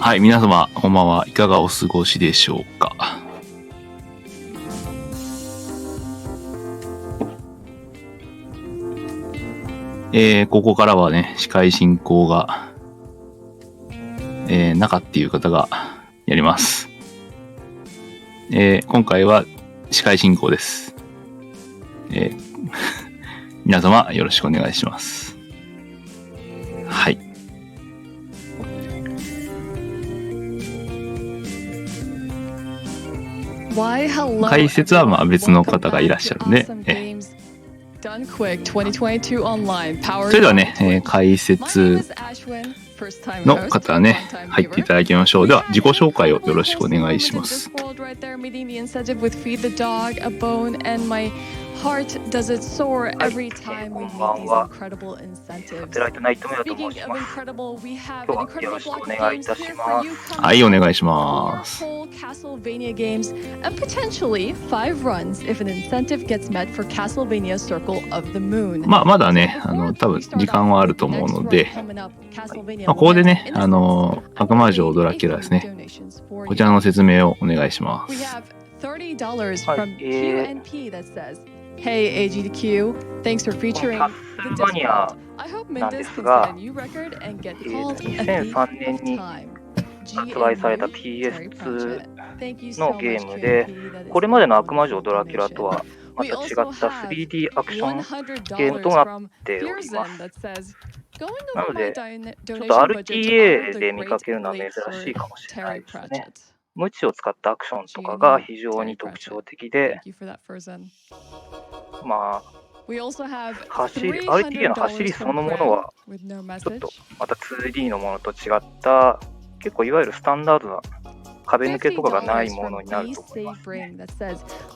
はい、皆様、こんばんは。いかがお過ごしでしょうか。ここからはね、司会進行が、中っていう方がやります。今回は司会進行です。皆様、よろしくお願いします。はい。解説はまあ別の方がいらっしゃるんで、それではね、解説の方ね、入っていただきましょう。では、自己紹介をよろしくお願いします。Heart does it soar every time we meet these incredible incentives. サテライトナイトメアと申します。今日はよろしくお願いいたします。はい、お願いします。Castlevania games and potentially 5 runs if an incentive gets met for Castlevania Circle of the Moon. まだね、多分時間はあると思うので、ここでね、悪魔城ドラキュラですね。こちらの説明をお願いします。$30 from QNP that says.Hey AGDQ, thanks for featuring the Discord. I hope Mendes can set a new record and get called a thief of time. 発売された PS2 のゲームで、これまでの悪魔城ドラキュラとはまた違った 3D アクションゲームとなっております。なので、ちょっと RTA で見かけるのは珍しいかもしれないですね。無知を使ったアクションとかが非常に特徴的で、まあ、RTA の走りそのものは、ちょっとまた 2D のものと違った、結構いわゆるスタンダードな壁抜けとかがないものになると思いますね。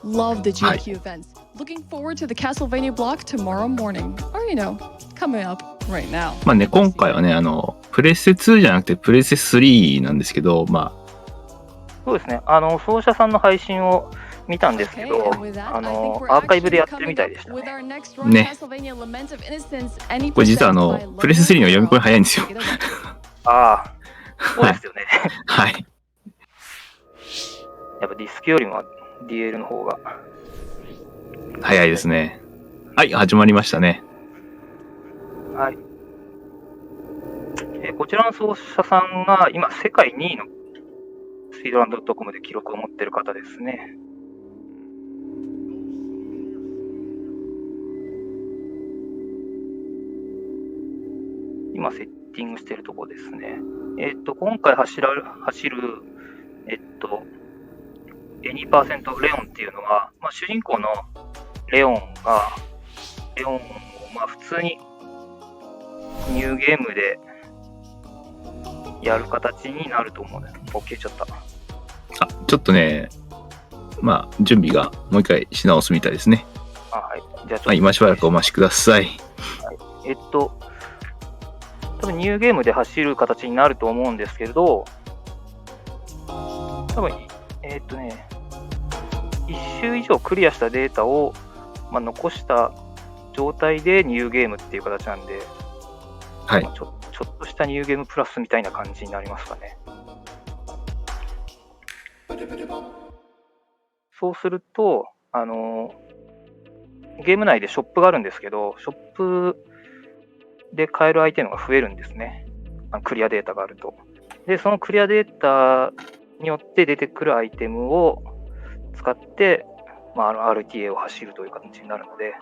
Love the GQ events. Looking forward to the Castlevania block tomorrow morning. Or you know, coming up right now. まあね、今回はね、プレステ2じゃなくてプレステ3なんですけど、まあ、そうですね。奏者さんの配信を見たんですけど、アーカイブでやってるみたいでしたね。ね。これ実はプレステ3の読み込み早いんですよ。ああ、そうですよね。はい。やっぱディスクよりも DL の方が早いですね。はい、始まりましたね。はい。こちらの奏者さんが今世界2位のスピードラン.com で記録を持っている方ですね。今セッティングしているところですね。今回走る2% レオンっていうのは、まあ、主人公のレオンをまあ普通にニューゲームでやる形になると思うね。消えちゃった。ちょっとね、まあ準備がもう一回し直すみたいですね。はい。じゃあちょっと、はい、今しばらくお待ちください。はい、多分ニューゲームで走る形になると思うんですけれど、多分1周以上クリアしたデータを、まあ、残した状態でニューゲームっていう形なんで、はい。ちょっとしたニューゲームプラスみたいな感じになりますかね。そうすると、ゲーム内でショップがあるんですけど、ショップで買えるアイテムが増えるんですね。クリアデータがあると。で、そのクリアデータによって出てくるアイテムを使って、まあ、RTA を走るという形になるので、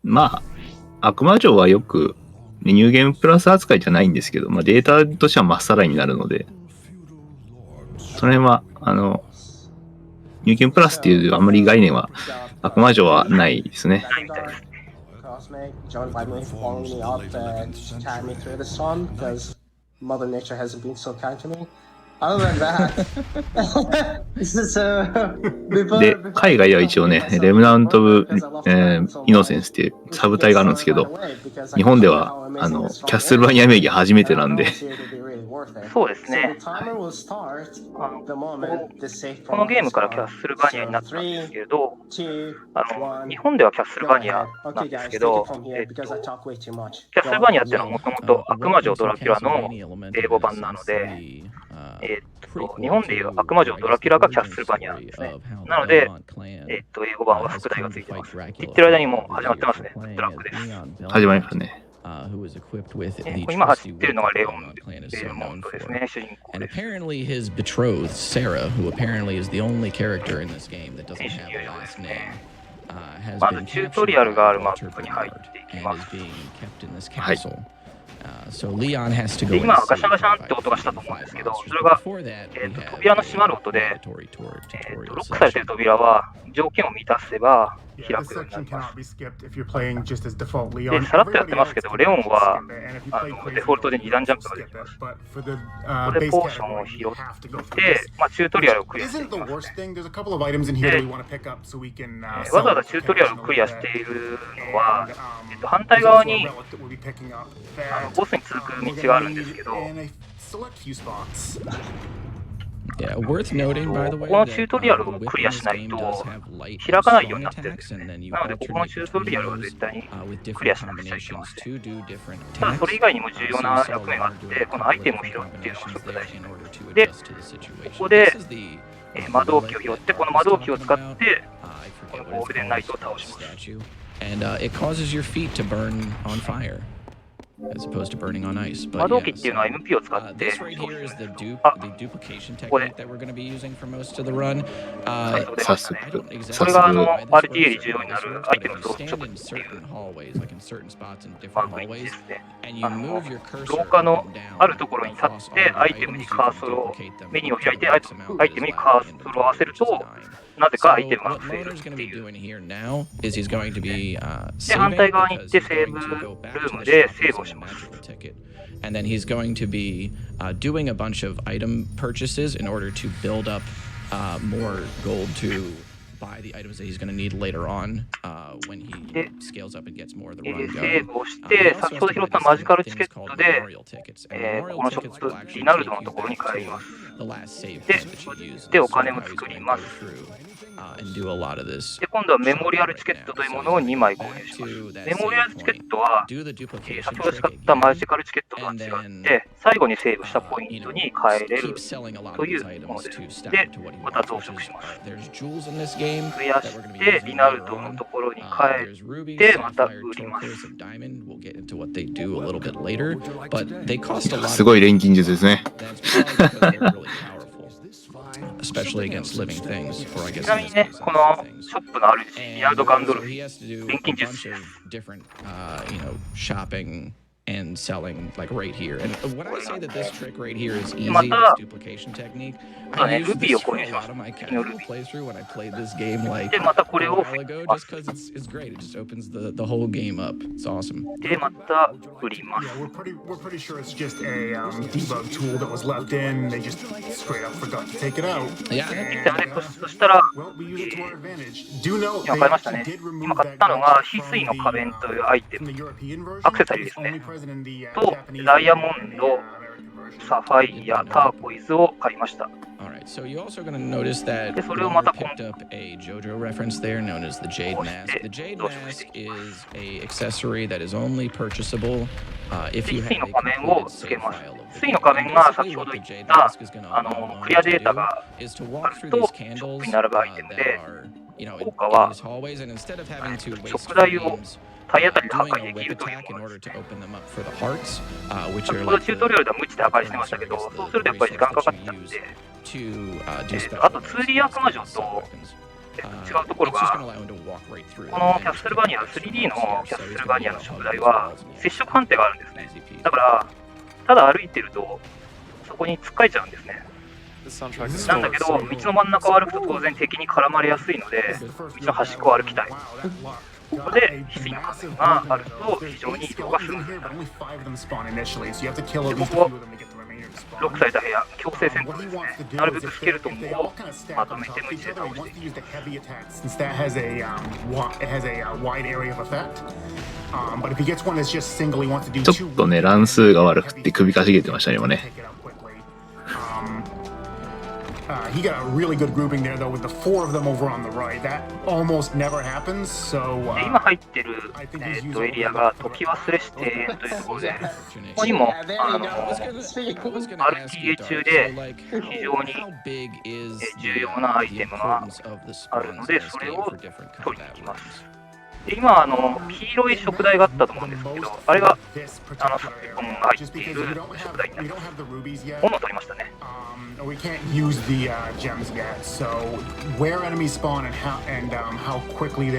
まあ、悪魔城はよくニューゲームプラス扱いじゃないんですけど、まあ、データとしてはまっさらになるので、その辺は、ニューゲームプラスっていうあんまり概念は悪魔城はないですね。で、海外では一応ね、レムナント・オブ・イノセンスっていうサブタイがあるんですけど、日本ではキャッスルヴァニア名義初めてなんで、そうですね。このゲームからキャッスルバニアになったんですけれど、日本ではキャッスルバニアなんですけど、キャッスルバニアっていうのはもともと悪魔城ドラキュラの英語版なので、日本でいう悪魔城ドラキュラがキャッスルバニアなんですね。なので、英語版は副題がついてます。言ってる間にもう始まってますね。トラックです。始まりましたね。今走ってるのがレオンですね、主人公です。Apparently his betrothed, Sarah, who apparently is the only character in this game that doesn't have a last name, has been captured by Walter Bernard and is being kept in this castle. So Leon has to go 今ガシャガシャンって音がしたと思うんですけど、それが、扉の閉まる音で、ロックされている扉は条件を満たせば開くようになります。で、さらっとやってますけど、レオンはデフォルトで2段ジャンプができます。ここでポーションを拾って、チュートリアルをクリアしていきますね。で、わざわざチュートリアルをクリアしているのは、反対側にボスに続く道があるんですけど、Yeah, worth noting, by the way, このチュートリアルをクリアしないと開かないようになってるんですね。なので、ここのチュートリアルは絶対にクリアしなくちゃいけません。ただ、それ以外にも重要な役目があって、このアイテムを拾うっていうのがすごく大事なんです。で、ここで魔導器を拾って、この魔導器を使って、このゴールデンナイトを倒します。And it causes your feet to burn on fire. As opposed to burning on ice. 魔導器っていうのは MP を使って、this right here is the duplication technique that we're going to be using for most of the run. 早速。これがRTA に重要になるアイテム増殖っていうですね。廊下のあるところに立ってアイテムにカーソルを、メニューを開いてアイテムにカーソルを合わせると、なぜかアイテムが増えるっていう。で、反対側に行ってセーブルームでセーブをします。And then he's going to be doing a bunch of item purchases in order to build up more gold to buy the items that he's going to need later on when he scales up and gets more of the run セーブをして、先ほど拾ったマジカルチケットで、このショップ、リナルドのところに帰ります。で、お金を作ります。で、今度はメモリアルチケットというものを2枚購入します。メモリアルチケットは、先ほど使ったマジカルチケットとは違って、最後にセーブしたポイントに変えれるというものです。で、また増殖します。増やして、リナルドのところに帰って、また売ります。すごい錬金術ですね。Especially against living things, or I guess ちなみにね、このショップのあるリナルド・ガンドルフ、錬金術師です。different, shopping and selling like right here. And when I say that this trick right here is easy, this duplication technique, I used this for a lot of my casual playthrough when I played this game like a while ago, just because it's great. It just opens the whole game up. It's awesome. で、また売ります。We're pretty sure it's just a debug tool that was left in. They just straight up forgot to take it out. Yeah. そしたら、 Well, we use it to our advantage. Do note 今買いましたね。今買ったのが、翡翠の仮面というアイテム、アクセサリーですね。と、ダイヤモンド、サファイア、ターコイズを買いました。Alright, so you're also going to notice thatで、それを Loner また picked up a JoJo reference there known as the Jade Mask. The Jade Mask is a accessory that is only purchasable if you 翡翠 have の a 仮面を completed つけ save ます。 file of 翡翠の仮面が先ほど言ったクリアデータがあるとショップに並ぶアイテムで、効果は食材を体当たりで破壊できるというものですね。先ほどチュートリアルでは無知で破壊してましたけど、そうするとやっぱり時間かかっちゃうんで、あと 2D 悪魔城と違うところが、このキャッスルバニア、3D のキャッスルバニアの食材は接触判定があるんですね。だから、ただ歩いてるとそこに突っかえちゃうんですね。なんだけど、道の真ん中を歩くと当然敵に絡まれやすいので、道の端っこを歩きたい。ここで翡翠の仮面があると非常に移動がスムーズだ。で、ここロックされた部屋、強制戦闘ですね。なるべくスケルトンをまとめて無知で倒していきます。ちょっとね、乱数が悪くて首かしげてましたね、今ね。he got a really good grouping there though with the 4 of them over on the right. That almost never happens. So 今入ってる、エリアが時忘れしてというところで、ここにもRTA 中で非常に重要なアイテムがあるので、それを取りに行きます。で今黄色い食台があったと思うんですけど、あれがサテコンが入っている食台になります。斧を取りましたね。We can't use the gems yet, so where enemies spawn and how quickly you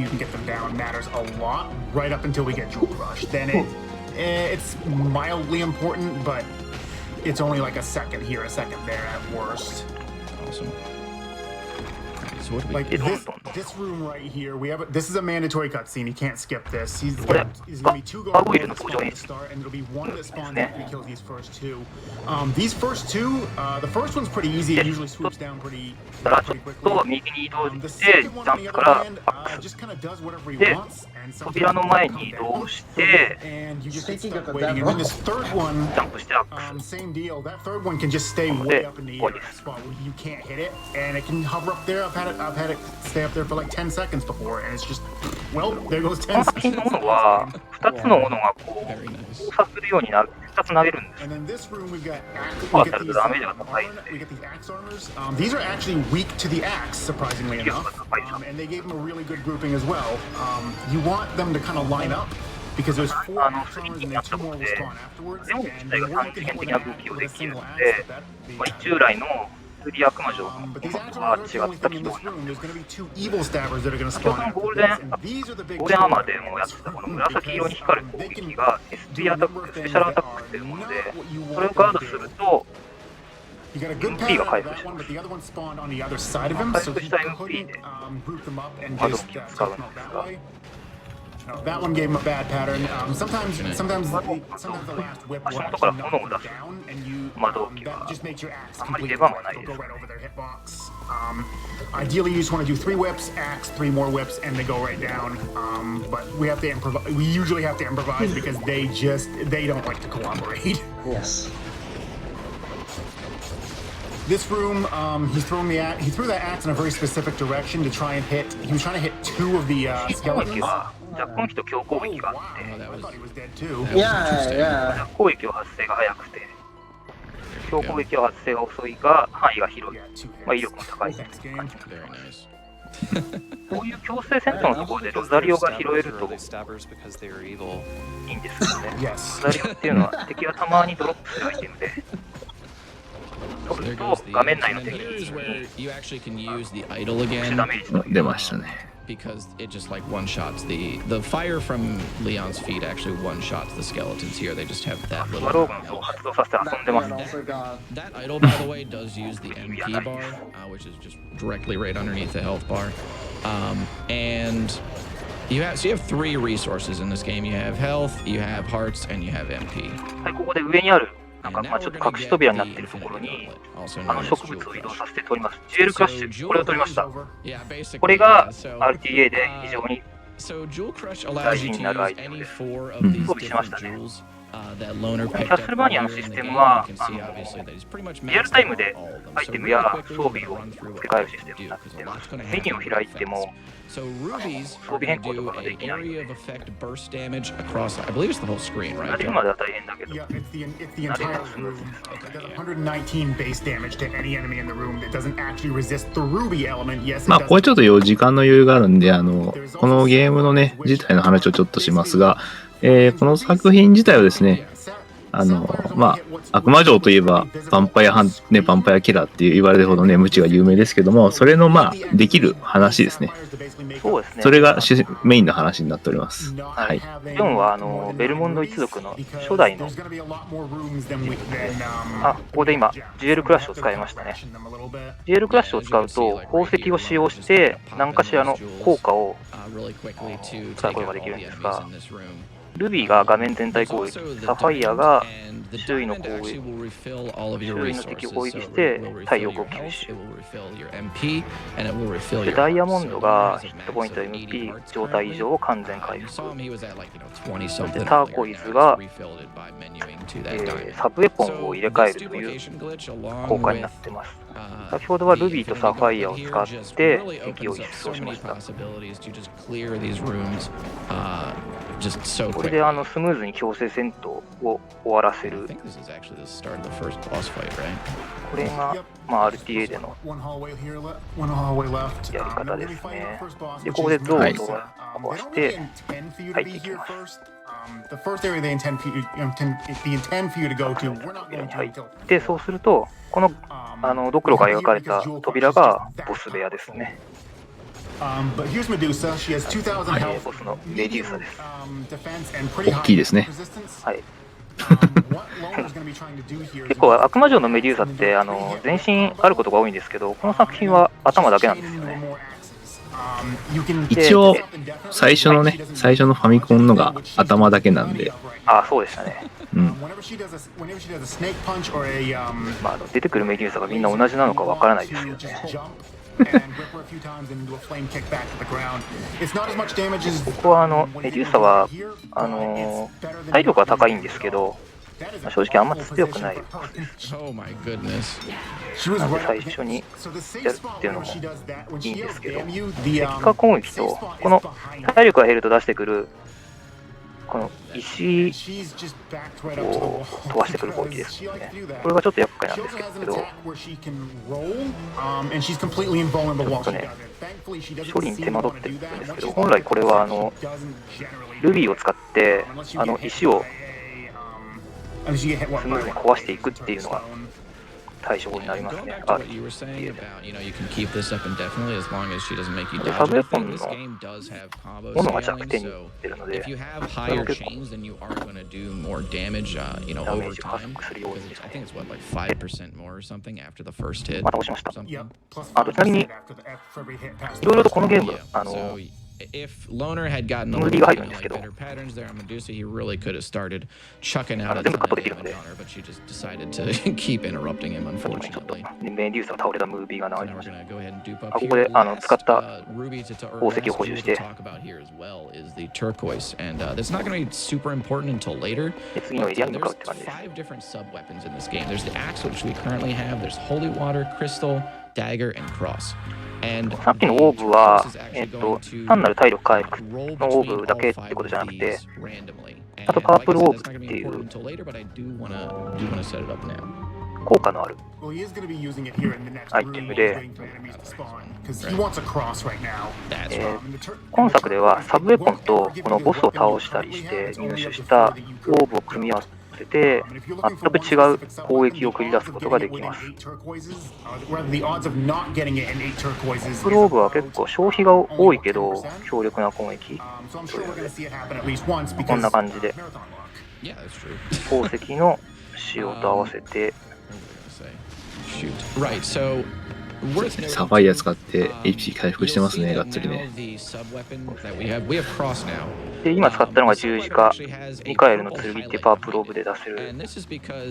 can get them down matters a lot. Right up until we get Jewel Crush, then it's mildly important, but it's only like a second here, a second there at worst. Awesome. So what do we Like this room right here, this is a mandatory cutscene. You can't skip this. He's gonna be 2 guards at the start, and there'll be 1 that spawns after you kill these first 2. These first 2, the first one's pretty easy. It usually swoops down pretty quickly. The second one, on the other hand, just kind of does whatever he wants, and sometimes and you just get stuck waiting. And then this third one, same deal. That third one can just stay way up in the air spot where you can't hit it, and it can hover up there. I've had it stay up there for like 10 seconds before, and it's just, well, there goes 10 seconds. And then this room we get these axe armors. These are actually weak to the axe, surprisingly enough, and they gave them a really good grouping as well. You want them to kind of line up because there's 4 axe armors and then 2 more will spawn afterwards. And the more you can hit them with a single axe, the better. But these axe armors are only from in this room. There's going to be 2 evil stabbers that are going to spawn after this, and these are the big two ones because they can do a number of things that are not what you want them to do. You got a good pattern on that one, but the other one spawned on the other side of him, so he couldn't group them up and just take them out that way. No, that one gave him a bad pattern. Sometimes the last whip will actually knock them down, and that just makes your axe completely go right over their hitbox. Ideally, you just want to do 3 whips, axe, 3 more whips, and they go right down. But we have to improvise. We usually have to improvise because they don't like to cooperate. Yes. This room, he threw that axe in a very specific direction to try and hit. He was trying to hit 2 of the skeletons. Oh, wow. I thought he was dead too. Yeah. 強攻撃は発生が遅いが範囲が広い、威力も高い。こういう強制戦闘のところでロザリオが拾えるといいんですよね。ロザリオっていうのは敵がたまにドロップするアイテムで、取ると画面内の敵にダメージが出ましたね。Because it just like one-shots the fire from Leon's feet actually one-shots the skeletons here. They just have that little that idol, by the way, does use the MP bar, which is just directly right underneath the health bar. And you have 3 resources in this game. You have health, you have hearts, and you have MP. ここで上にあるなんかちょっと隠し扉になっているところに植物を移動させて取ります。ジュエルクラッシュ、これを取りました。これが RTA で非常に大事になるアイテムです。装備しましたね。キャッスルバニアのシステムはリアルタイムでアイテムや装備を付け替えるシステムになっています。メニューを開いても装備変更とかができないので、慣れるまでは大変だけど、慣れるとスムーズですね。119 base damage to any enemy in the room that doesn't actually resist the ruby element. Yes, まあこれちょっと時間の余裕があるんで、このゲームのね自体の話をちょっとしますが、この作品自体はですね、まあ悪魔城といえばヴァンパイアキラーって言われるほどね無知が有名ですけども、それのまあできる話ですね。そうですね。それがメインの話になっております。はい。4はベルモンド一族の初代のここで今ジュエルクラッシュを使いましたね。ジュエルクラッシュを使うと宝石を使用して何かしらの効果を使うことができるんですが、ルビーが画面全体攻撃、サファイアが周囲の攻撃、周囲の敵を攻撃して体力を吸収。で、ダイヤモンドがヒットポイント MP 状態異常を完全回復。そしてターコイズが、サブウェポンを入れ替えるという効果になっています。先ほどはルビーとサファイアを使って敵を一掃しました。これでスムーズに強制戦闘を終わらせる。これが、RTA でのやり方ですね。で、ここでゾウを壊して入っていきます。で、そうすると、このドクロが描かれた扉がボス部屋ですね。ボスのメデューサです。大きいですね。はい。結構悪魔城のメデューサって全身あることが多いんですけど、この作品は頭だけなんですよね。一応最初のファミコンのが頭だけなんで。あ、そうでしたね。うん。出てくるメデューサがみんな同じなのかわからないですけどね。ここはメデューサは体力が高いんですけど、正直あんま強くない。なので最初にやるっていうのもいいんですけど、敵化攻撃とこの体力が減ると出してくるこの石を飛ばしてくる攻撃ですね。これがちょっと厄介なんですけど、ちょっとね、処理に手間取ってるんですけど、本来これはルビーを使って石をスムーズに壊していくっていうのが対処法になりますね。サブウェポンのものが弱点になってるので、それを結構ダメージ加速するようにですね。また押しました。ちなみに、いろいろとこのゲーム、If Loner had gotten a ムー little ビーが入 bit るんですけど、 better patterns there on Medusa, he really could have started chucking out a 全部 ton カット of できるの damage で、 on her, but she just decided to keep interrupting him, ちょっと unfortunately. メデューサが倒れたムービーが流 So れ now ま we're した。 going to go ahead and dupe こ up こ here. で Last 使った ruby to, or 宝石 last を補充 jewel し to て、 talk about here as well is the turquoise, and that's not going to be super important until later. 次のエ But リアに向かう there's って感じです。 5 different sub weapons in this game. There's the axe, which we currently have. There's holy water, crystal, dagger, and cross. And さっきのオーブは、単なる体力回復のオーブだけってことじゃなくて、あとパープルオーブっていう効果のあるアイテムで、今作ではサブウェポンとこのボスを倒したりして入手したオーブを組み合わせて全く違う攻撃を繰り出すことができます。パープルオーブは結構消費が多いけど強力な攻撃というので、こんな感じで宝石の使用と合わせてサファイア使って HP 回復してますね、がっつりね。で、今使ったのが十字架、ミカエルの剣ってパープルオーブで出せる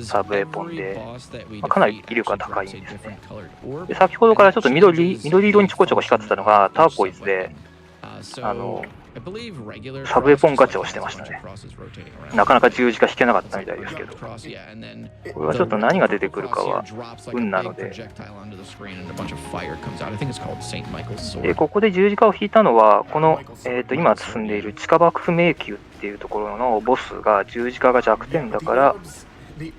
サブウェポンで、かなり威力が高いんですね。で、先ほどからちょっと緑色にちょこちょこ光ってたのがターコイズで、サブウェポンガチャをしてましたね。なかなか十字架引けなかったみたいですけど、これはちょっと何が出てくるかは運なので、ここで十字架を引いたのはこの、今進んでいる地下幕府迷宮っていうところのボスが十字架が弱点だから十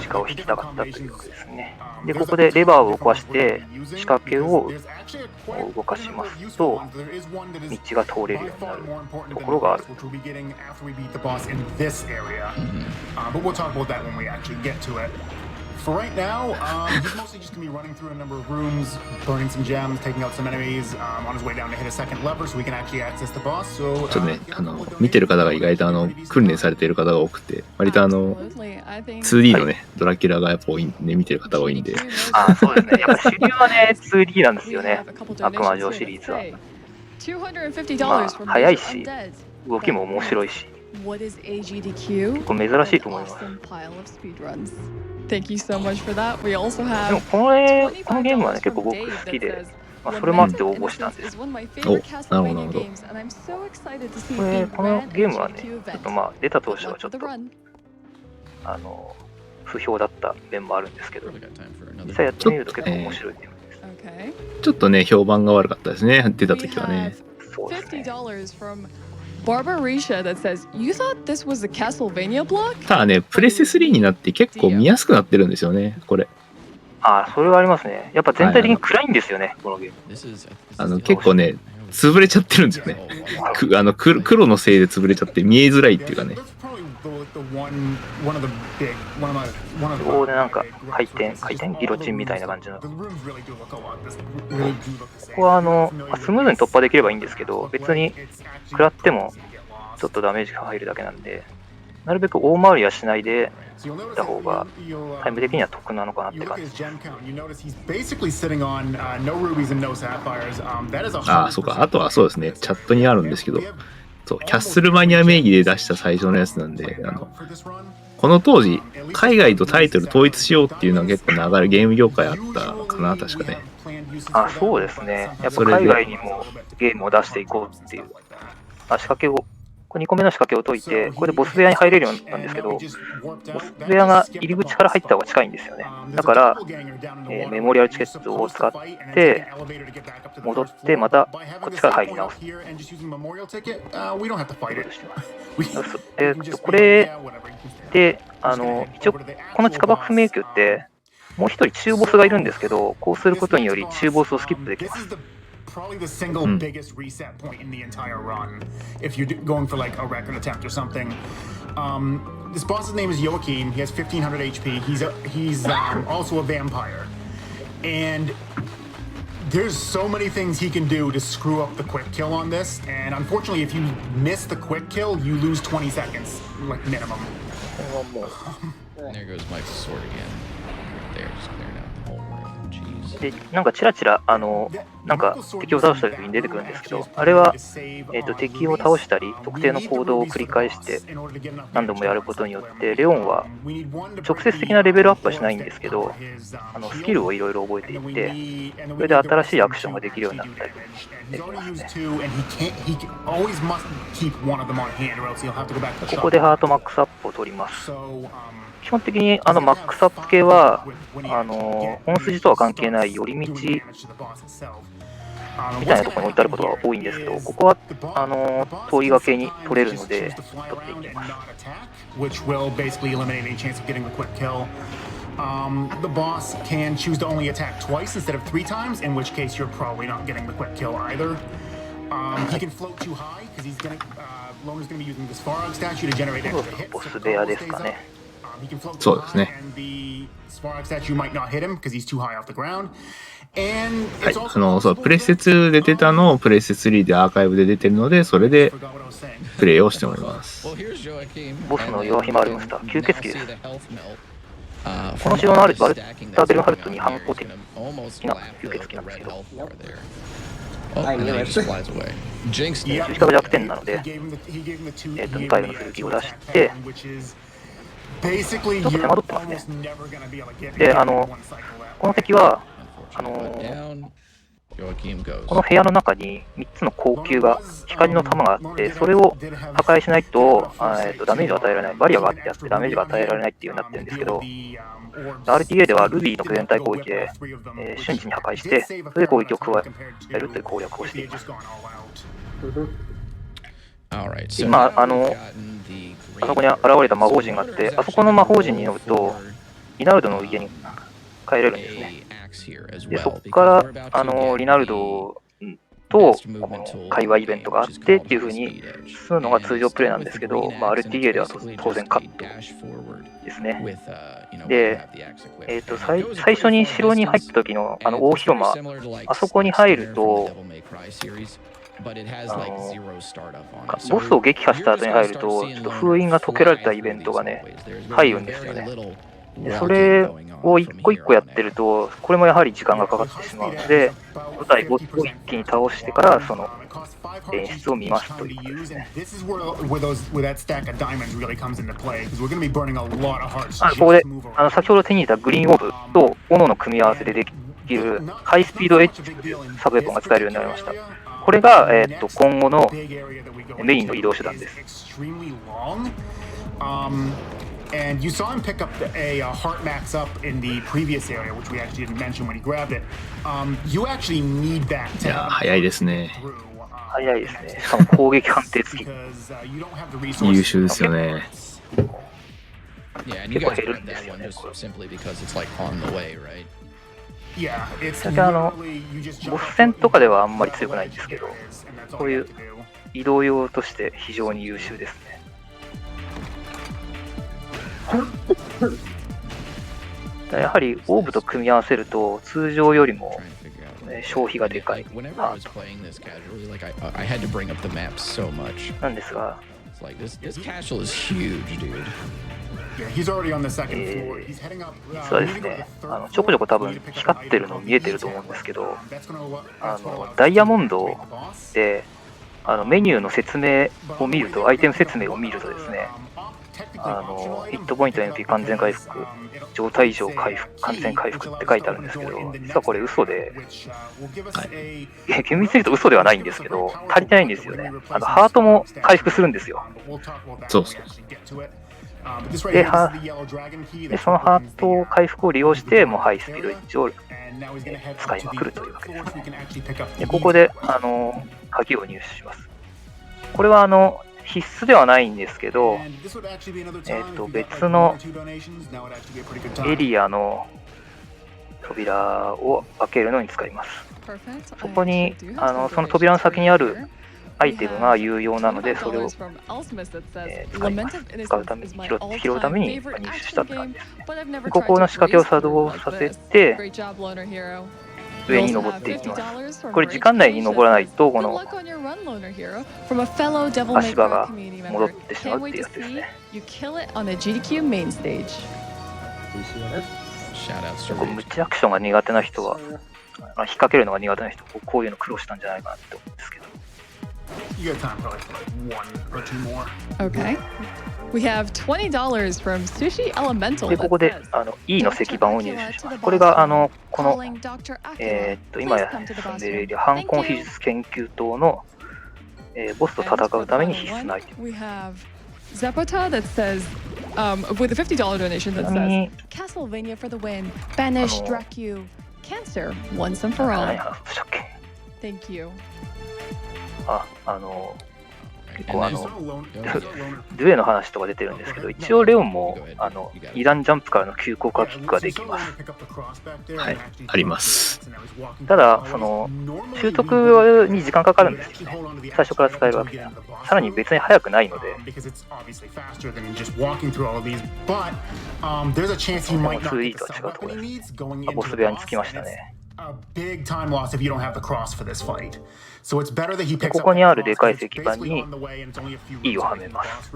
字架を引きたかったということですね。で、ここでレバーを動かして仕掛けを動かしますと道が通れるようになるところがある。For right now, he's mostly just going to be running through a number of rooms, burning some gems, taking out some enemies, on his way down to hit a second lever so we can actually access the boss. So, ちょっとね、見てる方が意外と訓練されている方が多くて、割と2D のね、ドラキュラがやっぱ多いんで、見てる方が多いんで。あ、そうですね。やっぱ主流はね、2D なんですよね。悪魔城シリーズは。まあ、早いし、動きも面白いし、What is AGDQ? 結構珍しいと思います。Awesome pile of speedruns. Thank you so much for that. We also で have もこのゲームはね、結構僕好きで、まあ、それもあって応募したんです。こなるほどなるほど。このゲームはね、ちょっとまあ出た当初はちょっと不評だった面もあるんですけど、実際やってみると結構面白いゲームです。ちょっとね、評判が悪かったですね、出た時はね。そうですね。 Barbarisha that says, "You thought this was a Castlevania block?" ただね、プレステ3になって結構見やすくなってるんですよね、これ。ああ、それはありますね。やっぱ全体的に暗いんですよね、このゲーム。結構ね、潰れちゃってるんですよね。黒のせいで潰れちゃって見えづらいっていうかね。ここでなんか回転ギロチンみたいな感じの。ここはスムーズに突破できればいいんですけど、別に食らってもちょっとダメージが入るだけなんで、なるべく大回りはしないでいった方がタイム的には得なのかなって感じです。ああ、そうか。あとはそうですね、チャットにあるんですけど、そうキャッスルマニア名義で出した最初のやつなんで、この当時、海外とタイトル統一しようっていうのは結構流れ、ゲーム業界あったかな、確かね。あ、そうですね。やっぱ海外にもゲームを出していこうっていう。仕掛けを、これ2個目の仕掛けを解いて、これでボス部屋に入れるようになったんですけど、ボス部屋が入り口から入った方が近いんですよね。だから、メモリアルチケットを使って、戻って、またこっちから入り直す。これで、一応、この地下爆破迷宮って、もう一人中ボスがいるんですけど、こうすることにより中ボスをスキップできます。Probably the single biggest reset point in the entire run if you're going for like a record attempt or something. This boss's name is Joachim. He has 1500 HP. He's also a vampire, and there's so many things he can do to screw up the quick kill on this. And unfortunately, if you miss the quick kill, you lose 20 seconds, like minimum. There goes Mike's sword again. There, just clearing out the whole room. Jeez. で、なんかチラチラなんか敵を倒した時に出てくるんですけど、あれは、敵を倒したり特定の行動を繰り返して何度もやることによって、レオンは直接的なレベルアップはしないんですけど、スキルをいろいろ覚えていって、それで新しいアクションができるようになったりできますね。ここでハートマックスアップを取ります。基本的にマックスアップ系は本筋とは関係ない寄り道みたいなところに置いてあることが多いんですけど、ここは通りがけに取れるので取っていきます。The boss can choose to only attack twice instead of 3 times, in which case you're probably not getting the quick kill either. He can float too high because Loner's going to be using this Farag statue to generate extra hits. ボス部屋ですかね。そうですね。Farag statue might not hit him because he's too high off the ground. はい、そうプレステ2で出たのをプレステ3でアーカイブで出てるので、それでプレイをしております。ボスのヨアヒマルムスター、吸血鬼です。この城のあるバルターベルンハルトに反抗的な吸血鬼なんですけど、十字架が弱点なので、2回の剣を出して、ちょっと手間取ってますね。で、この敵は、この部屋の中に3つの光球が、光の玉があって、それを破壊しないと、ダメージを与えられない、バリアがあってやってダメージが与えられないっていうようになってるんですけど、RTA ではルビーの全体攻撃で、瞬時に破壊して、それで攻撃を加えるという攻略をしています。今、あそこに現れた魔法陣があって、あそこの魔法陣に乗ると、リナルドの家に帰れるんですね。でそこからリナルドとこの会話イベントがあってっていう風に進むのが通常プレイなんですけど、RTA では当然カットですね。で、最初に城に入った時の大広間、あそこに入ると、ボスを撃破した後に入ると、ちょっと封印が解けられたイベントがね、入るんですよね。でそれを一個一個やってると、これもやはり時間がかかってしまうので、舞台ボスを一気に倒してから、その演出を見ますということですね。ここで先ほど手に入れたグリーンオーブと斧の組み合わせでできるハイスピードエッジというサブウェポンが使えるようになりました。これが、今後のメインの移動手段です。And you saw him pick up a heart max up in the previous area, which we actually didn't mention when he grabbed it. You actually need that. いや、早いですね。早いですね。しかも攻撃判定付き。優秀ですよね。結構減るんですよね。ボス戦とかではあんまり強くないんですけど、こういう移動用として非常に優秀ですね。やはりオーブと組み合わせると通常よりも消費がでかいなんですが、実はですね、ちょこちょこ多分光ってるの見えてると思うんですけど、ダイヤモンドでメニューの説明を見ると、アイテム説明を見るとですね、ヒットポイント MP 完全回復、状態異常回復、完全回復って書いてあるんですけど、実はこれ嘘で、厳密に言うと嘘ではないんですけど、足りてないんですよね。ハートも回復するんですよ。そうそう。で、そのハート回復を利用して、もうハイスピードエッジを使いまくるというわけですね。で、ここで鍵を入手します。これは必須ではないんですけど、別のエリアの扉を開けるのに使います。そこにその扉の先にあるアイテムが有用なので、それを、使います。使うために拾うために入手したって感じですね。ここの仕掛けを作動させて上に登っていきます。これ時間内に登らないとこの足場が戻ってしまうっていうやつですね。ムチアクションが苦手な人は、引っ掛けるのが苦手な人はこういうの苦労したんじゃないかなって思うんですけど。Okay. We have $20 from Sushi Elemental. で、ここでE の石板を入手します。これがこの今や進んでいるエリア、反根秘術研究棟のボスと戦うために必須なアイテム。We have Zapata that says, with a $50 donation that says, Castlevania for the win, banish Dracu, cancer, once and for all. Thank you. 結構デュエの話とか出てるんですけど、一応レオンも2段ジャンプからの急降下キックができます。はい、あります。ただ、習得に時間かかるんですよね。最初から使えるわけじゃ。さらに別に速くないので。2E とは違うところです。ボス部屋に着きましたね。ここにあるでかい石板に E をはめます。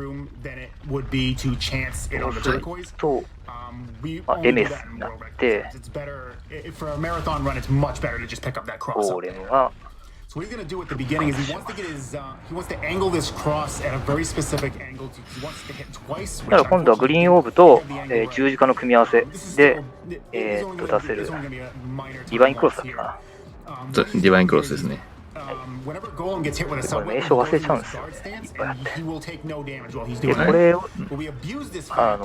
と、エメスになって、ゴーレムがSo what he's going to do at the beginning is he wants to get his he wants to angle this cross at a very specific angle. He wants to hit twice. だから今度はグリーンオーブと、十字架の組み合わせで、出せるディバインクロスだったかな。ディバインクロスですね。これ名称忘れちゃうんですよね。いっぱいあって。で、これを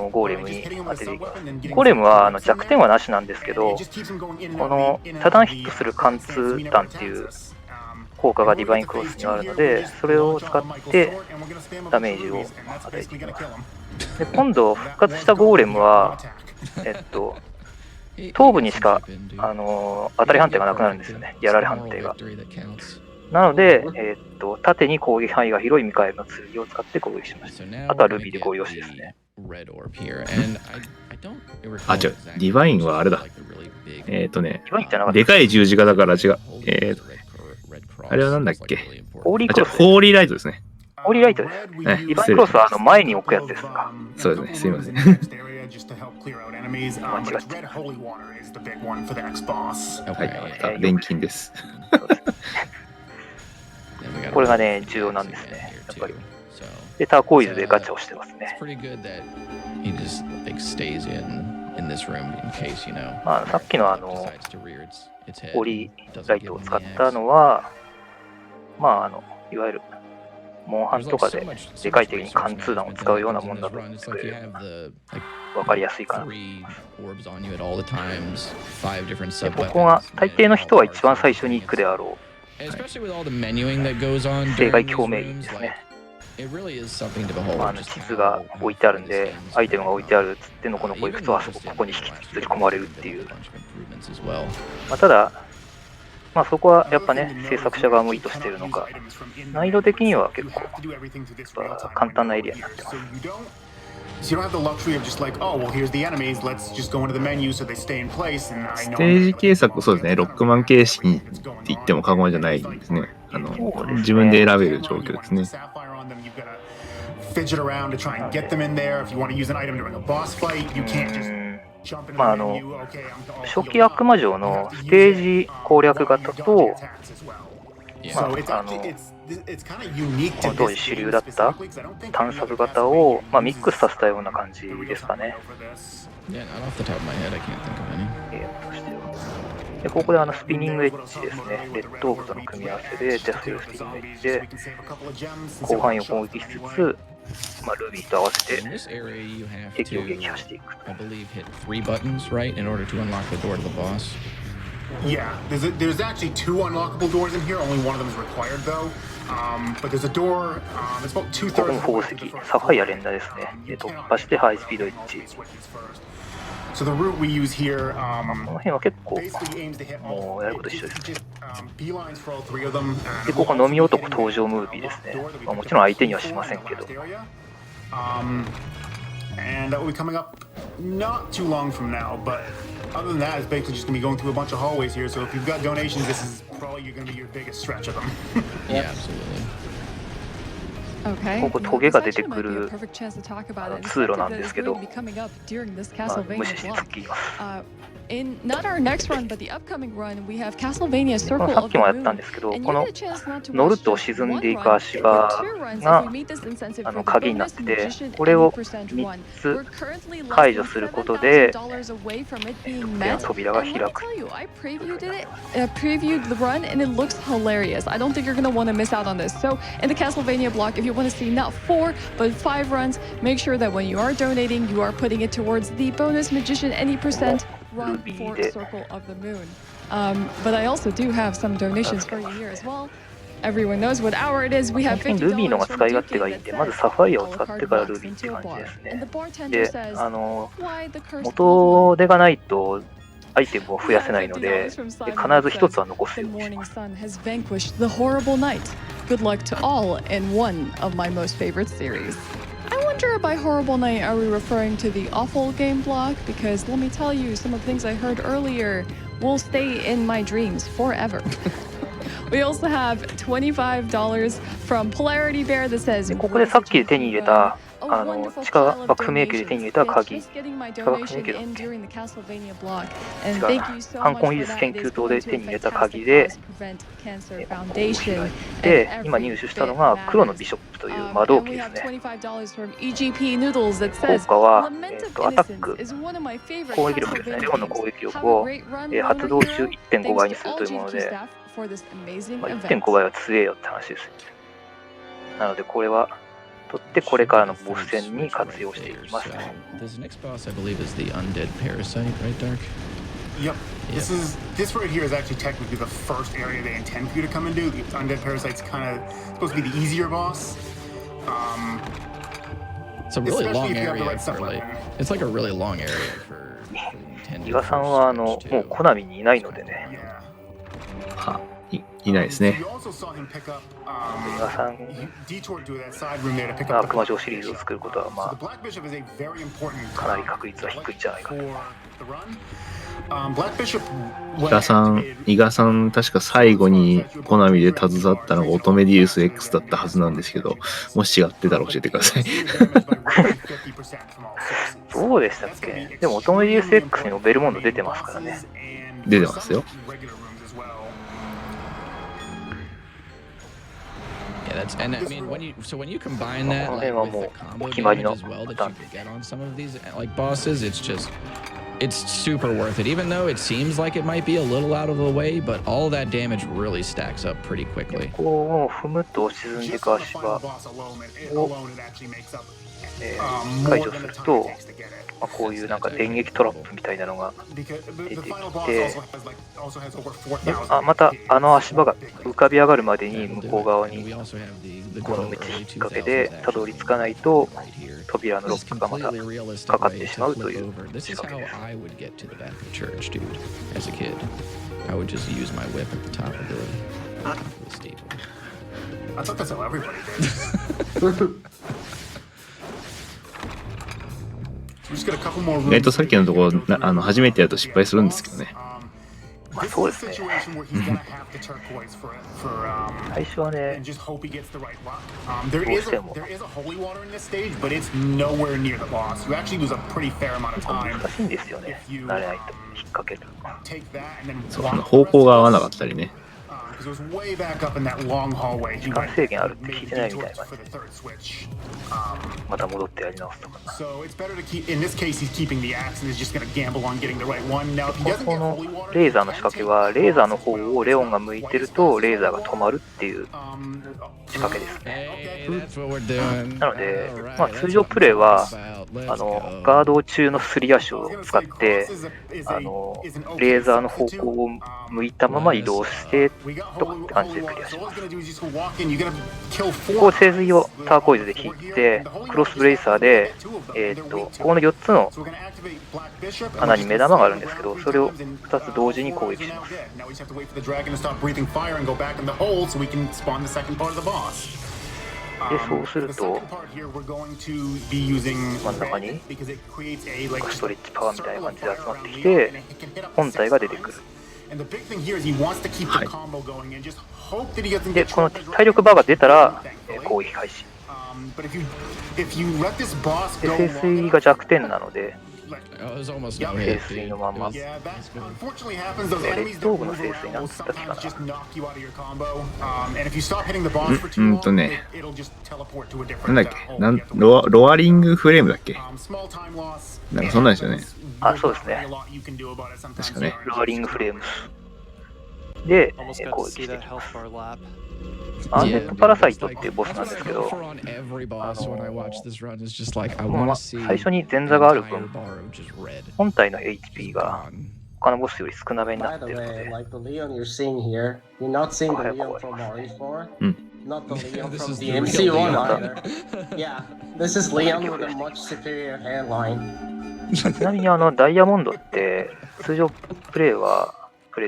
ゴーレムに当てていきます。ゴーレムは弱点はなしなんですけど、この多段ヒットする貫通弾っていう効果がディバインクロスにあるので、それを使ってダメージを与えていきます。で、今度復活したゴーレムは、頭部にしか当たり判定がなくなるんですよね、やられ判定が。なので、縦に攻撃範囲が広いミカエルの剣を使って攻撃しました。あとはルビーでゴーよしですね。あ、違う、ディバインはあれだ。でかい十字架だから違う。あれはなんだっけ？ホーリークロス。ホーリーライトですね。ホーリーライトです。ディバインクロスは前に置くやつですか。そうですね、すいません。間違って。はい、錬金です。これがね、重要なんですね、やっぱり。で、ターコイズでガチャをしてますね。まあ、さっきのオリライトを使ったのは、まあ、いわゆる、モンハンとかででかい敵に貫通弾を使うようなもんだと思ってくれれば分かりやすいかなと思います。で、ここが大抵の人は一番最初に行くであろう、正解共鳴員ですね。地図が置いてあるんで、アイテムが置いてあるっつってのこの子行くと、あそこここに引きずり込まれるっていう。ただ、そこはやっぱね、制作者側も意図しているのか、難易度的には結構簡単なエリアになってます。ステージ形作、そうですね、ロックマン形式って言っても過言じゃないんですね。自分で選べる状況ですね。初期悪魔城のステージ攻略型と、この当時主流だった探索型を、ミックスさせたような感じですかね。で、ここでスピニングエッジですね。レッドオーブとの組み合わせでデスフルスピニングエッジで広範囲を攻撃しつつ、ルビーと合わせて敵を撃破していく。Yeah, there's actually 2 unlockable doors in here. Only one of them is required, though. But there's a door. It's about 2/3. ここも宝石、サファイア連打ですね。で、突破してハイスピードエッジ。So the route we use here, この辺は結構もうやること一緒です。で、ここ飲み男登場ムービーですね。もちろん相手にはしませんけど。And that will be coming up not too long from now, but other than that, it's basically just going to be going through a bunch of hallways here. So if you've got donations, this is probably going to be your biggest stretch of them. Yeah, absolutely. ここトゲが出てくる通路なんですけど、無視して突っ切ります。Not our next run, but the upcoming run, we have Castlevania この Circle さっ of き the もやったん Moon. ですけど、 And こ you の get a chance not to 乗る rush と just 沈ん one でいく run, 足 but 場 two runs が if we meet this incentive for the 鍵になっ bonus てて、 magician これを 80% 3 one. つ We're currently 解 less 除 than することで、 $7,000 away from it being 特典 met. の扉が And 開 let me く。 tell you, I previewed it, previewed the run, and it looks hilarious. I don't think you're gonna want to miss out on this. So in the Castlevania block, if you want to see not 4 but 5 runs, make sure that when you are donating, you are putting it towards the bonus magician 80% run for Circle of the Moon. But I also do have some donations for you here as well. Everyone knows what hour it is. We have 本当にルビーのが使い勝手がいいんで、まずサファイアを使ってからルビーって感じですね。で、元手がないとアイテムを増やせないので、必ず一つは残すようにします。Good luck to all in one of my most favorite series. I wonder by horrible night are we referring to the awful game block? Because let me tell you, some of the things I heard earlier will stay in my dreams forever. We also have $25 from Polarity Bear that says ここでさっき手に入れた地下爆不明機で手に入れた鍵、地下爆不明機だっけ？違うな。犯行技術研究棟で手に入れた鍵で開いて、今入手したのが黒のビショップという魔導機ですね。効果は、アタック、攻撃力ですね。レオンの攻撃力を、発動中 1.5 倍にするというもので、1.5 倍は強えよって話ですよね。なのでこれは取ってこれからのボス戦に活用していきます。Yep. This right here is actually technically the first area they intend for you to come into. The undead parasite's kind of supposed to be the easier boss. It's a really long area for like, it's like a really long area for 伊賀さんはもうコナミにいないのでね。いないですね。伊賀さんが悪魔城シリーズを作ることはかなり確率は低いんじゃないかと。伊賀さん確か最後にコナミで携わったのがオトメディウス X だったはずなんですけど、もし違ってたら教えてください。どうでしたっけ？でもオトメディウス X にもベルモンド出てますからね。出てますよ。that's and I mean when you combine that この like 辺は with も the う combo お決まり damage の as well パ that ター you ン can get on some of these like bosses, it's super worth it. Even though it seems like it might be a little out of the way, but all that damage really stacks up pretty で quickly. ここを踏むと沈んでいく Just on 足 the 場 final boss alone, it を、alone it actually makes up 解 more 除 than す the る time と it takes to get it. こういうなんか電撃トラップみたいなのが Because the 出てき final boss て、 also has over で 4,000 また HP. 足場が浮かび上がるまでに That'll 向 do こう it. 側 And に we also have the この good 道 old 引っ early 掛けで 2000s たどり action 着かない right と here. 扉のロ This ックがまた completely realistic かかっ way てし to まうと flip いう over. This 仕 is 掛 how けです。 I would get to the back of church, dude. As a kid, I would just use my whip at the top of the steeple. I thought that's how everybody did. We just got a couple more 意外と rooms. さっきのところ初めてやると失敗するんですけどね。まあ This そう is で a すね。 situation where he's gonna have the turquoise for 最初はね and just hope he gets the right luck. There どう is して a も there is a holy water in this stage, but it's nowhere near the boss. You actually lose a pretty fair amount of 結構 time 難しいんですよね。慣れないと引っ掛ける。 take that and then そう walk 方向が合わなかったりね。 because it was way back up in that long hallway. 時間制限あるって聞いてないみたいな感じで、また戻ってやり直すとか。 So it's better to keep. In this case, he's keeping the axe and is just going to gamble on getting the right one. Now, if he doesn't こ get の holy water, レーザーの仕掛けは、レーザーの方をレオンが向いてると、レーザーが止まるっていう仕掛けですね。 Hey, that's what we're doing. なので、 Alright, まあ、 that's 通常 what プレイ I'm は talking about. Let's go. ガード中のすり足を I was 使っ gonna say て cross is an レ okay ーザーの方 substitute. 向を向いたまま移動してとかって感じで Holy クリア water. し So ま all す。 he's gonna do is just walk in. You're gonna kill ここ 4 聖水をターコイズで引いて、クロスブレイサーで、ここの4つの So we're gonna activate Black Bishop. 穴に目玉があるんですけど、それを2つ同時に攻撃します。 Now we just have to wait for the dragon to stop breathing fire and go back in the hole so we can spawn the second part of the boss. で、そうす The ると second、part here we're going to be using 真ん中に red because it creates a like ストレッチパワーみたいな感じで集まってきて、本体が出てくる。 And the big thing here is he wants to keep the combo going and just hope that he doesn't で、 get この choked 体力バーが出たら、攻撃開始。 But if you let this boss で、 go 聖 long 水 enough, が弱点なので、 like, Oh, there's almost no 聖 hit, 水 dude. のまんま。 yeah, that unfortunately happens. Those レ enemies ッド that オーブの move 聖水 around な will んだっけか sometimes な。 just knock you out of your combo. And if you stop hitting the boss for too long, it'll just teleport to a なん different だっけ hole. なん You have to wait. ロアリングフレームだっけ Small time loss. なんかそんなんですよね。 あ、そうですね。 A lot you can do about it. Sometimes 確かね。 ローリングフレームで Almost got 攻 to 撃 see して that きま health す。 bar lap. アンデ Yeah, ッド dude, パラサイ it's トって like いうボスなんですけど、 for on every boss when I watch this run is just like I ま want あ to see 最初に前 the 座がある entire 分、 bar of just red. 本体の HP が Gone. 他のボスより少なめにな By って the るの way, で、 like the Leon you're seeing here, you're not seeing the Oh, Leon cool. from Orange 4, Hmm. not the Leon This from is the the real MC1 Leon. either. Yeah, this is Leon with a much superior hairline. ちなみにダイヤモンドって通常プレイ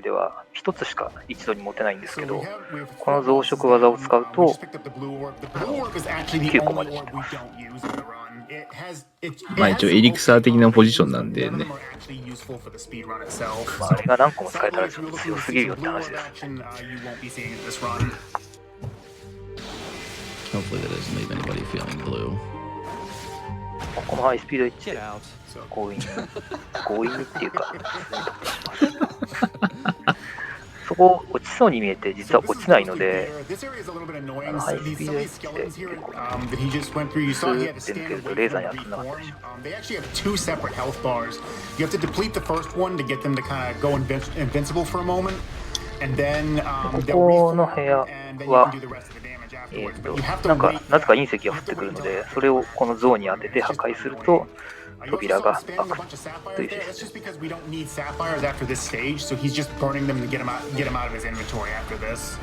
では一つしか一度に持てないんですけ So ど、 we have この増殖技を使う we と just picked up the blue orb. The blue orb is actually the 9個ま only で来 orb て we ます don't use in the run. It has it まあ一応エリクサー的なポジションなんでね。 None of them are actually useful for the speed run itself. まあ、あれが何個も使えたらちょっと強すぎるよって話です。 Action, you won't be seeing in this run. Hopefully that doesn't leave anybody feeling blue. ここのハイスピードエッジ Get で out. 強引にっていうか、そこ落ちそうに見えて実は落ちないので、 This area is a little bit annoying. High These speed some of these edge skeletons here there. that he just went through. You saw he had to stand Then wait laser for them toやつなかったでしょ。 reform. They actually have two separate health bars. You have to deplete the first one to get them to kind of go invincible for a moment, and then こ they'll この reform, 部屋 and then you は can do the rest of the damage afterwards. But you な have ん to か wait. なぜか隕石が降ってくるので、それをこの像に当てて破壊すると You also 扉 saw が him 開 spamming a く bunch of sapphires という there. シ That's ス just テム。 because we don't need sapphires after this stage, so he's just burning them to get them out of his inventory after this.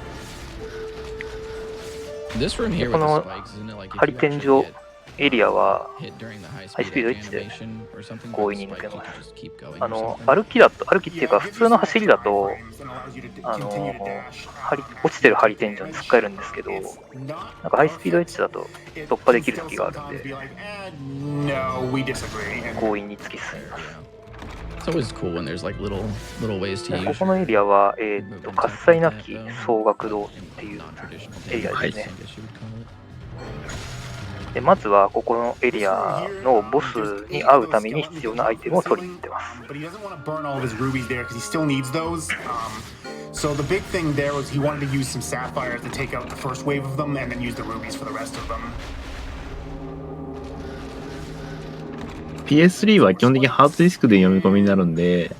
This room here こ with the の spikes, isn't it like ハ if リ you テン actually 上 get エリアは hit during the high ハイス speed ピード edge 1で animation or something 強 by 引 the に抜 spike, け you ま can す。 just keep going or something. 歩きっていうか普通の走りだと 落ちてるハリテンジョンに突っかえるんですけど、なんかハイスピードエッジだと突破できる時があるんで、強引に突き進みます。 It's always cool when there's like little ways to こ use このエリアは、喝采なき総額堂っていう non-traditional エリア techniques, ですね。 I guess you would call it. でまずはここのエリアのボスに会うために必要なアイテムを取りに行ってます。So the big thing there was he wanted to use some sapphires to take out the first wave of them and then use the rubies for the rest of them. PS3 は基本的にハードディスクで読み込みになるんで、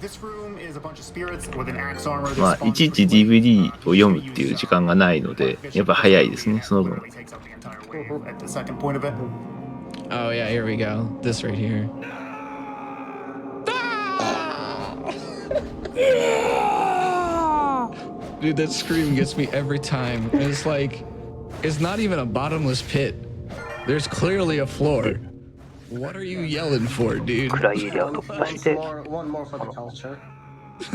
まあいちいち DVD を読むっていう時間がないので、やっぱ早いですね、その分。Oh yeah, here we go. This right here. Dude, that scream gets me every time. It's like, it's not even a bottomless pit. There's clearly a floor. What are you yelling for, dude? 暗いエリアを突破して、 One more for the culture.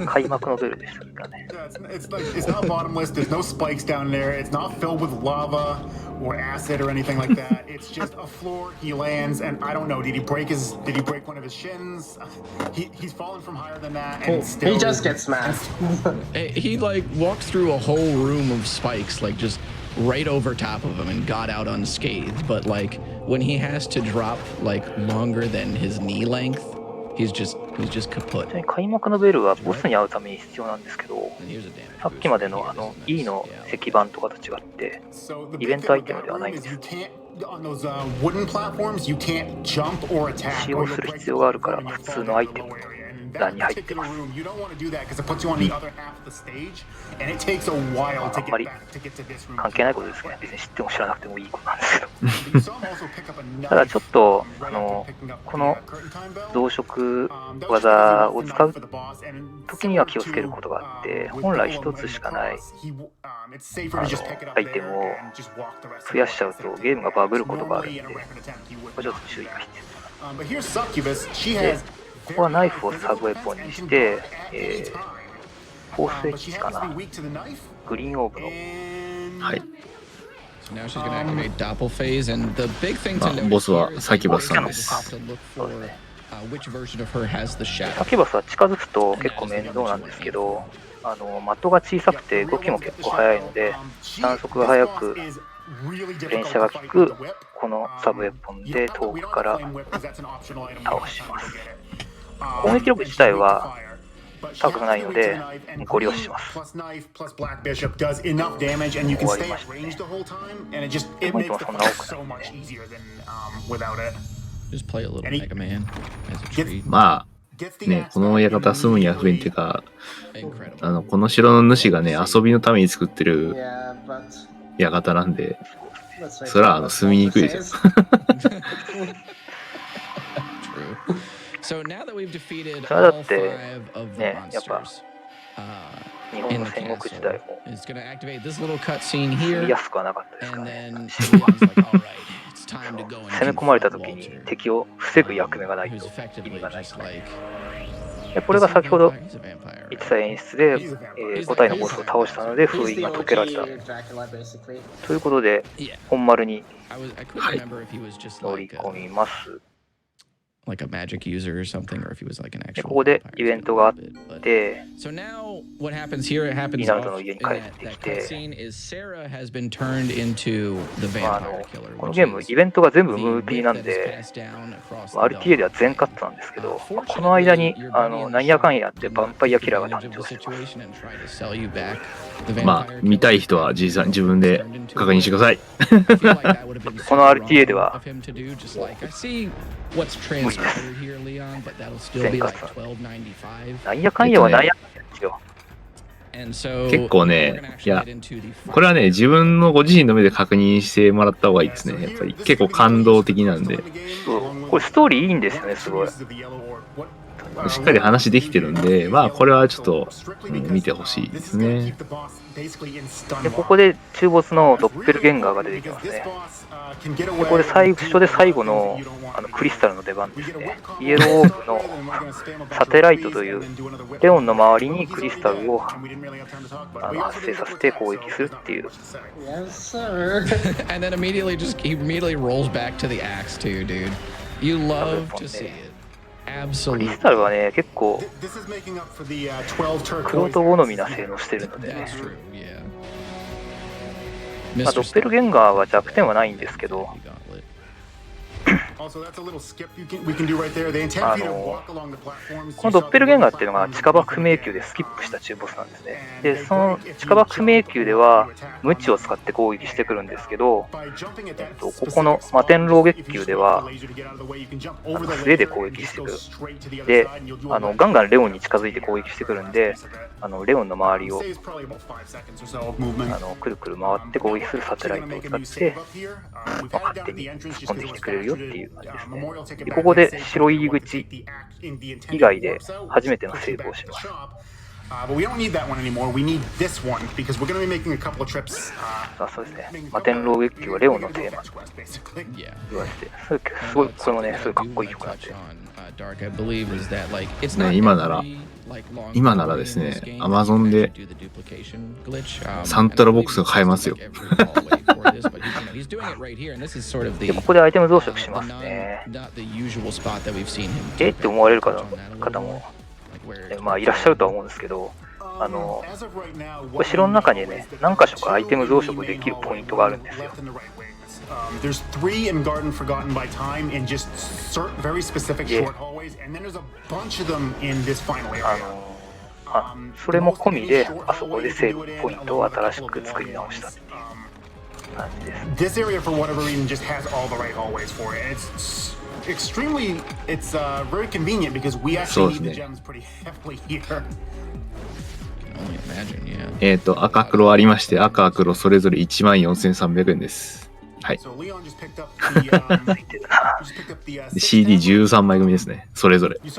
開幕のベルでしたね。It's not bottomless. There's no spikes down there. It's not filled with lava or acid or anything like that. It's just a floor. He lands, and I don't know. Did he break one of his shins? He's fallen from higher than that, and still He just gets smashed. He like walked through a whole room of spikes, like just right over top of him and got out unscathed. But like when he has to drop like longer than his knee length, he's just kaput. 開幕のベルはボスに会うために必要なんですけど、さっきまでのE の石板とかと違って、イベントアイテムではないんですよ。使用する必要があるから普通のアイテム欄に入ってます。あんまり関係ないことですね。別に知っても知らなくてもいいことなんですけど。ただちょっとこの増殖技を使う時には気をつけることがあって、本来一つしかないアイテムを増やしちゃうとゲームがバグることがあるので、ちょっと注意が必要です。ここはナイフをサブウェポンにして、フォースエッジかな、グリーンオーブの。はい。ボスはサキバスさんです。サキバスは近づくと結構面倒なんですけど、的が小さくて動きも結構速いので、弾速が速く連射が効くこのサブウェポンで遠くから倒します。攻撃力自体は高くないのでご利用します。終わりましたね。ポイントもそんな多くないんで。まあね、この館住むには不便っていうか、この城の主がね、遊びのために作ってる館なんで、それは住みにくいですよ。それはだってね、やっぱ日本の戦国時代も住みやすくはなかったですからね。攻め込まれた時に敵を防ぐ役目がないと意味がないので、これが先ほど言ってた演出で、5体のボスを倒したので封印が解けられたということで、本丸に乗り込みます。ここでイベントがあって、リナルドの家に帰ってきて、このゲーム、イベントが全部ムービーなんで、RTA では全カットなんですけど、この間になんやかんやってヴァンパイアキラーが誕生します。まあ、見たい人は自分で確認してください。この RTA では無理です。全カットなんやかんやはなんやかんやですよ。結構ね、いや、これはね、自分のご自身の目で確認してもらった方がいいですね。やっぱり結構感動的なんで。これストーリーいいんですよね、すごい。しっかり話できてるんで、まあこれはちょっと見てほしいですね。で、ここで中ボスのドッペルゲンガーが出てきますね。で、ここで最後のクリスタルの出番ですね。イエローオーブのサテライトというレオンの周りにクリスタルを発生させて攻撃するっていう。And then he immediately rolls back to the axe too, dude. You love to see it. クリスタルはね、結構クロート好みな性能してるのでね。ドッペルゲンガーは弱点はないんですけど、このドッペルゲンガーっていうのが地下爆迷宮でスキップした中ボスなんですね。で、その地下爆迷宮では無知を使って攻撃してくるんですけど、ここの摩天楼月宮では素手で攻撃してくる。で、ガンガンレオンに近づいて攻撃してくるんで、レオンの周りをくるくる回って攻撃するサテライトを使って、勝手に突っ込んできてくれるよっていう感じですね。でここで白入り口以外で初めてのセーブをします。But we don't need that one anymore. We need this one because we're going to be making a couple of trips. そうですね。摩天楼月宮はレオンのテーマ言われて、すごいこれもね、すごいかっこいい曲なんで。ね、今ならですね、Amazon でサントラボックスが買えますよ。で、ここでアイテム増殖しますね。って思われる方も、まあいらっしゃるとは思うんですけど、これ城の中にね、何箇所かアイテム増殖できるポイントがあるんですよ。There's 3 in Garden Forgotten by Time in just very specific short hallways, and then there's a bunch of them in this final area. それも込みで、あそこでセーブポイントを新しく作り直したっていう感じです。This area, for whatever reason, just has all the right hallways for it. It's very convenient because we actually need the gems pretty heavily here. 赤黒ありまして、赤黒それぞれ14,300円です。はい。CD13 枚組ですね。それぞれ。We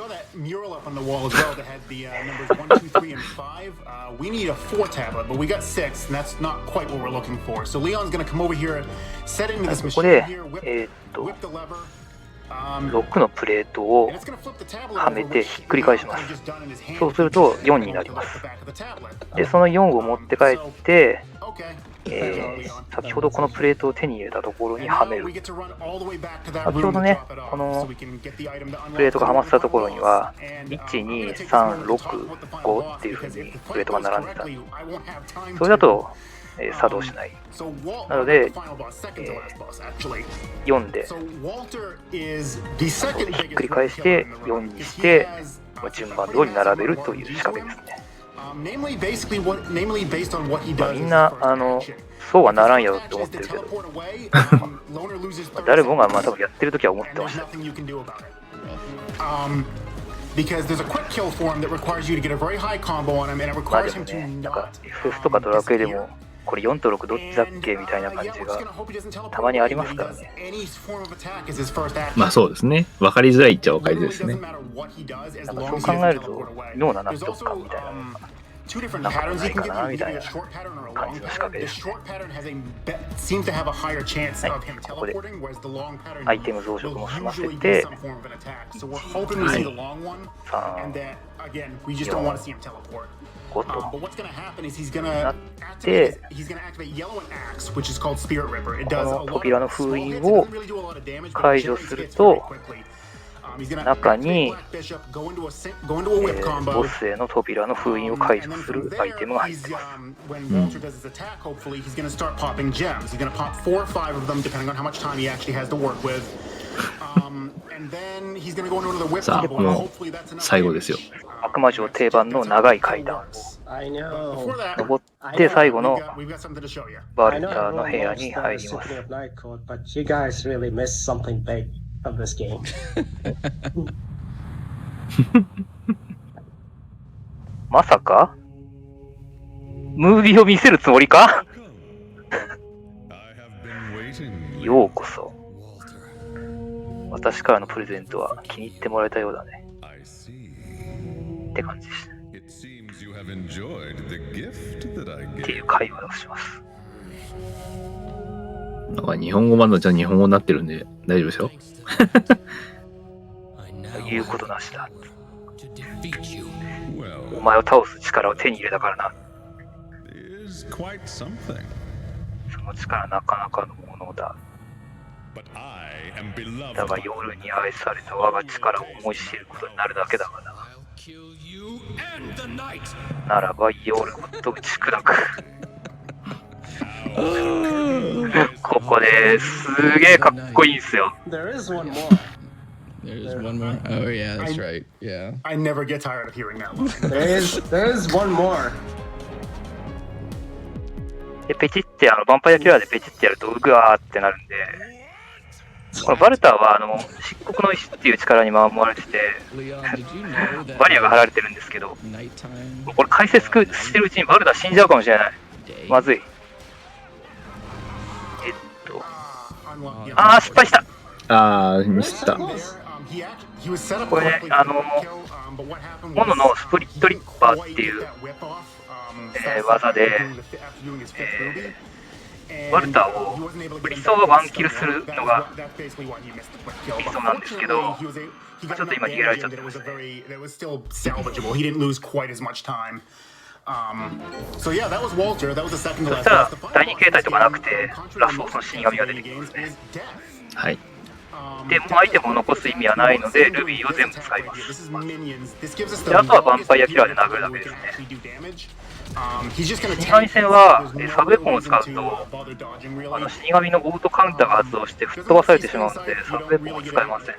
need a 4 tablet, but we got 6, and that's not quite what we're looking for. So Leon's going to come over here, set into this machine here, whip the lever. 6のプレートをはめてひっくり返します。そうすると4になります。で、その4を持って帰って、先ほどこのプレートを手に入れたところにはめる。先ほどね、このプレートがはまってたところには、1、2、3、6、5っていう風にプレートが並んでた。それだと、作動しない。なので、4でひっくり返して4にして順番通り並べるという仕掛けですね。みんなそうはならんやろって思ってるけど、誰もが多分やってるときは思ってました。Because there's a quick kill form that requires you to get a very high combo on him, and it requires him to なんか FF とかドラクエでもこれ4と6どっちだっけみたいな感じがたまにありますからね。まあそうですね。分かりづらいっちゃ分かりづらいですね。なんかそう考えると妙な納得感みたいなのがなんかないかなみたいな感じの仕掛けですね。はい、ここでアイテム増殖も済ませて、はい、5となって、この扉の封印を解除すると、中に、ボスへの扉の封印を解除するアイテムが入ってます。さあ、もう最後ですよ。悪魔城定番の長い階段。登って最後のバルターの部屋に入ります。Of this game. まさかムービーを見せるつもりかようこそ。私からのプレゼントは気に入ってもらえたようだね。って感じでした。っていう会話をします。なんか日本語版のじゃあ日本語になってるんで大丈夫ですよ。言うことなしだ。お前を倒す力を手に入れたからな。その力なかなかのものだ。だが夜に愛された我が力を思い知ることになるだけだがな。ならば夜ごと打ち砕く。ここですげえかっこいいんですよ。There is one more. There's one more. Oh yeah, that's right. Yeah. I never get tired of hearing that line. There is one more. で、ペチってヴァンパイアキラーでペチってやるとグワーってなるんで、このバルターは漆黒の石っていう力に守られてて、バリアが張られてるんですけど、これ解説してるうちにバルター死んじゃうかもしれない。まずい。失敗した。ミスった。これね、モノのスプリットリッパーっていう、技で、バルターを理想はワンキルするのが理想なんですけど、ちょっと今逃げられちゃってますね。そしたら第2形態とかなくて、ラスボスの死神が出てきますね。はい。で、もうアイテムを残す意味はないので、ルビーを全部使います。で、あとはヴァンパイアキラーで殴るだけですね。死神戦はサブウェポンを使うと死神のオートカウンターが発動して吹っ飛ばされてしまうのでサブウェポンを使えません。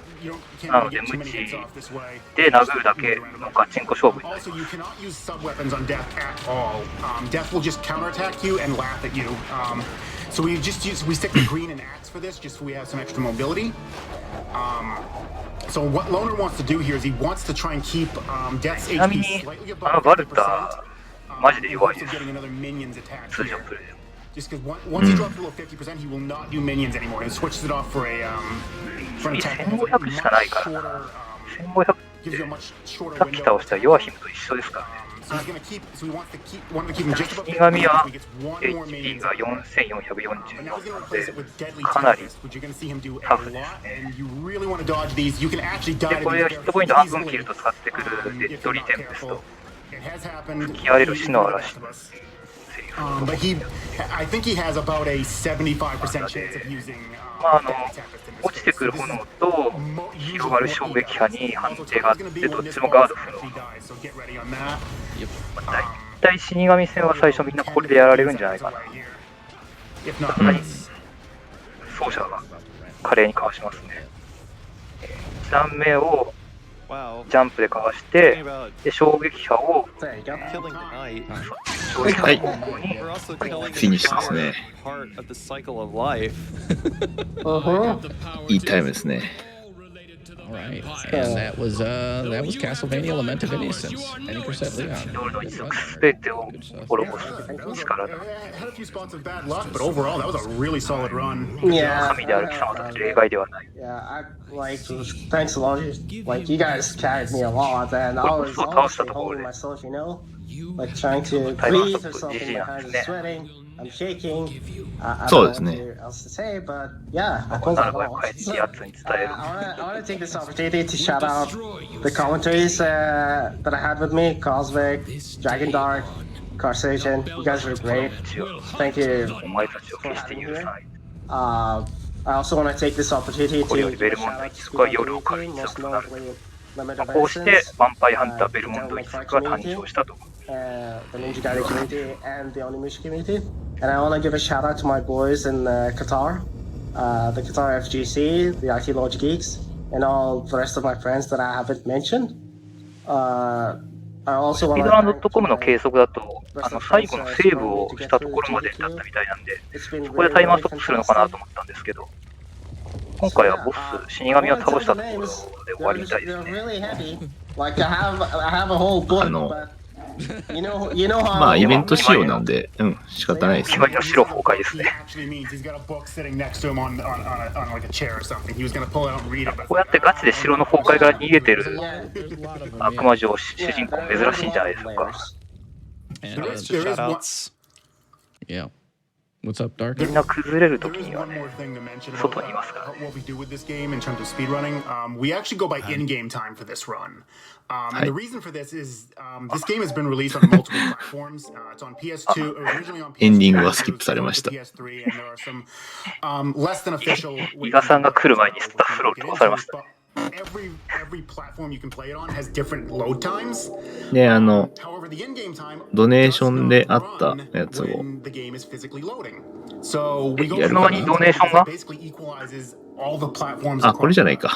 なので無知で殴るだけのガチンコ勝負になります。So we stick the green and axe for this, just so we have some extra mobility. So what Loner wants to do here is he wants to try and keep Death's HP slightly above. バルタマジで弱いです。通常プレイ。Just because once he drops below 50%, he will not do minions anymore. He switches it off for an attack. 1500しかないからな。1500ってさっき倒したヨアヒムと一緒ですからね。死神は HP が4440なのでかなりタフですね。で、これをヒットポイント半分切ると使ってくるデッドリテンペスト。吹き荒れる死の嵐。But I think he has about a 75% chance of using. 落ちてくる炎と広がる衝撃波に判定があってどっちもガード不能。大体死神戦は最初みんなこれでやられるんじゃないかな。さすがに奏者が華麗にかわしますね。1段目をジャンプでかわして、で衝撃波を衝撃波の方向にフィニッシュですね。いいタイムですね。Alright, and that was Castlevania Lament of Innocence. 夜の一族すべてを滅ぼす力だ。 But overall, that was a really solid run. 神である貴様たち例外ではない。Thanks a lot. Like you guys carried me a lot, and I was honestly holding myself, you know, like trying to breathe or something. My hands are sweating. I'm shaking. I don't know what else to say, but yeah, I want to take this opportunity to shout out the commentaries that I had with me, Cosmic, Dragon Dark, Carsation. You guys were great. Thank you. I also want to take this opportunity to shout out to the team, most notably Limited こうしてヴァンパイアハンターベルモンド一族が誕生したと。The Ninja Gaiden community and the Onimusha community. And I want to give a shout out to my boys in Qatar, the Qatar FGC, the IT Lodge Geeks, and all the rest of my friends that I haven't mentioned. I also want to thank .com の計測だと最後のセーブをしたところまでだったみたいなんで、そこでタイマーストップするのかなと思ったんですけど、今回はボス死神を倒したところで終わりみたいですね。まあイベント仕様なんで、仕方ないです。決まりの白崩壊ですね。こうやってガチで城の崩壊から逃げてる悪魔城主人公珍しいんじゃないでしょうか。What's up, Dark? みんな崩れるときにはね、外にいますからね。We actually go by in-game time for this run. And the reason for this is this game has been released on multiple platforms. It's on PS2, originally on PS3, エンディングはスキップされました。PS3, and there are some less than official. 伊賀さんが来る前にスタッフロール飛ばされましたね。every platform you can play it on has different load times. で、However, the in-game time ドネーションであったやつを when the game is physically loading. So we go やるかな。ドネーションが basically equalizes all the platforms. あ、これじゃないか。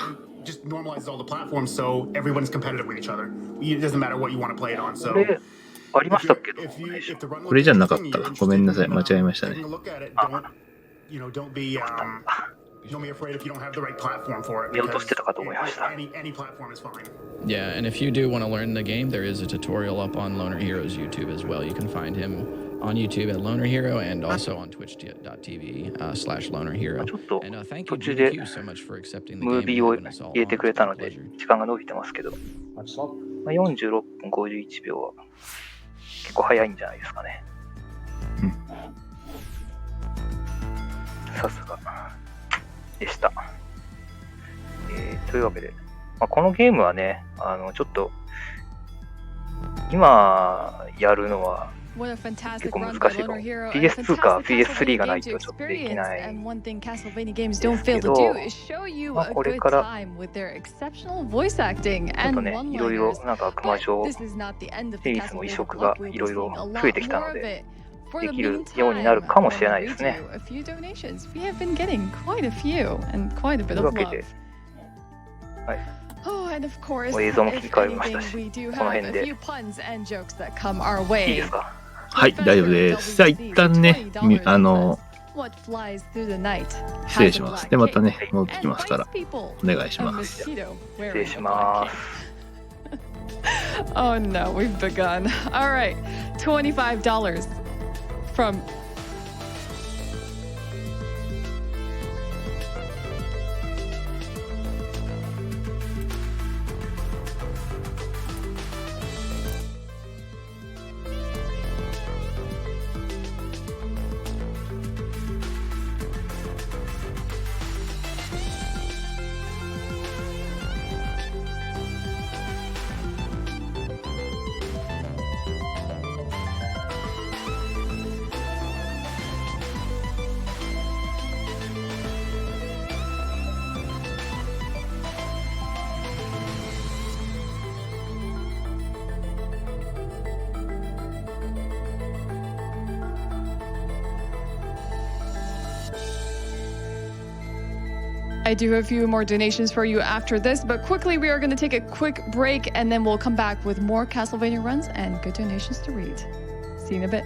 Just normalizes all the platforms so everyone's competitive with each other. It doesn't matter what you want to play it on. こ So れ、ありましたっけ？これじゃなかったか。ごめんなさい。間違えましたね。 Don't be afraid if you don't have the right platform for it. 見落としてたかと思いました。Any platform is fine. Yeah, and if you do want to learn the game, there is a tutorial up on LonerHero's YouTube as well. You can find him on YouTube at LonerHero and also on twitch.tv/LonerHero. And thank you, AGDQ, so much for accepting the ムー game ビ and ーを having us all 入れて on. くれ It's た been の a で pleasure. 時間が伸びてますけど、46分51秒は結構早いんじゃないですかね。さすがでした。というわけで、このゲームはね、ちょっと今やるのは結構難しいかも。PS2 か PS3 がないとちょっとできないですけど、これからちょっとね、いろいろなんか悪魔城シリーズの移植がいろいろ増えてきたので、できるようになるかもしれないですね。というわけで、はい。映像も切り替えましたし、この辺でいいですか？はい、大丈夫です。じゃあ一旦ね、失礼します。で、またね、戻ってきますから、お願いします。失礼します。Oh no, we've begun. All right, $25 from I do have a few more donations for you after this, but quickly we are going to take a quick break and then we'll come back with more Castlevania runs and good donations to read. See you in a bit.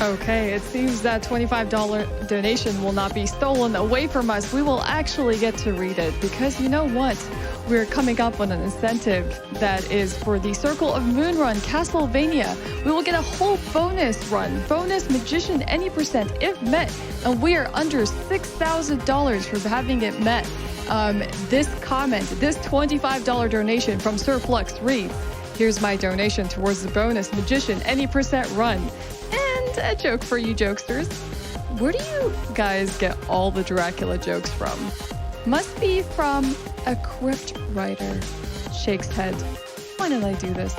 Okay, it seems that $25 donation will not be stolen away from us. We will actually get to read it because you know what? We're coming up with an incentive that is for the Circle of Moon run, Castlevania. We will get a whole bonus run, bonus Magician any percent if met, and we are under $6,000 for having it met. This comment, this $25 donation from Sir Flux reads, "Here's my donation towards the bonus Magician any percent run." And a joke for you jokesters. Where do you guys get all the Dracula jokes from? Must be from a crypt writer. Shakes head. Why did I do this?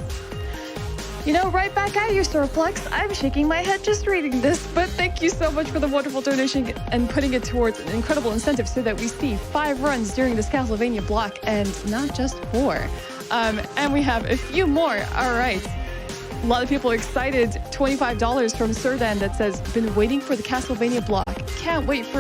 You know, right back at you, Surplex. I'm shaking my head just reading this, but thank you so much for the wonderful donation and putting it towards an incredible incentive so that we see 5 runs during this Castlevania block and not just 4. And we have a few more. All right. A lot of people are excited. $25 from Serdan that says, "Been waiting for the Castlevania block. Can't wait for